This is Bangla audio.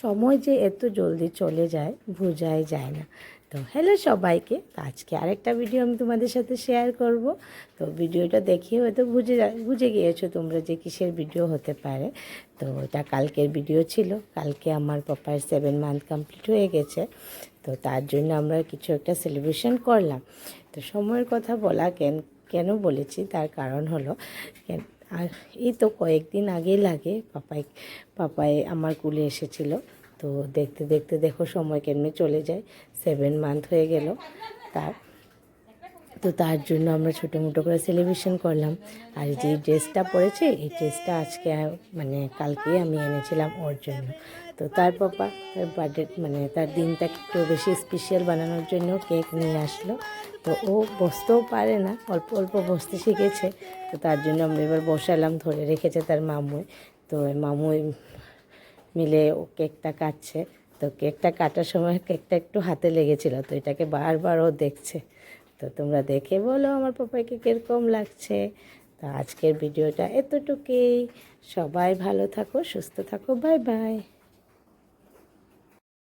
সময় যে এত জলদি চলে যায় বোঝাই যায় না। তো হ্যালো সবাইকে, তো আজকে আরেকটা ভিডিও আমি তোমাদের সাথে শেয়ার করব। তো ভিডিওটা দেখে হয়তো বুঝে গিয়েছো তোমরা যে কিসের ভিডিও হতে পারে। তো এটা কালকের ভিডিও ছিল। কালকে আমার পাপার 7 মান্থ কমপ্লিট হয়ে গেছে। তো তার জন্য আমরা কিছু একটা সেলিব্রেশন করলাম। তো সময়ের কথা বলা কেন বলেছি তার কারণ হলো, আর এই তো কয়েকদিন আগেই লাগে পাপাই আমার কুলে এসেছিলো। তো দেখতে দেখতে দেখো সময় কেমনে চলে যায়, 7 মান্থ হয়ে গেল তার। তো তার জন্য আমরা ছোটো মোটো করে সেলিব্রেশন করলাম। আর যে ড্রেসটা পরেছে এই ড্রেসটা আজকে মানে কালকেই আমি এনেছিলাম ওর জন্য। তো তার পাপা তার বার্থডে তার দিনটা একটু বেশি স্পেশাল বানানোর জন্য কেক নিয়ে আসলো। তো ও বসতেও পারে না, অল্প অল্প বসতে শিখেছে। তো তার জন্য আমরা এবার বসালাম, ধরে রেখেছে তার মামুই। তো মামুই মিলে ও কেকটা কাটছে। তো কেকটা কাটার সময় কেকটা একটু হাতে লেগেছিল, তো এটাকে বারবার ও দেখছে। তো তোমরা দেখে বলো আমার পাপাকে কীরকম লাগছে। তো আজকের ভিডিওটা এতটুকুই। সবাই ভালো থাকো, সুস্থ থাকো, বাই বাই।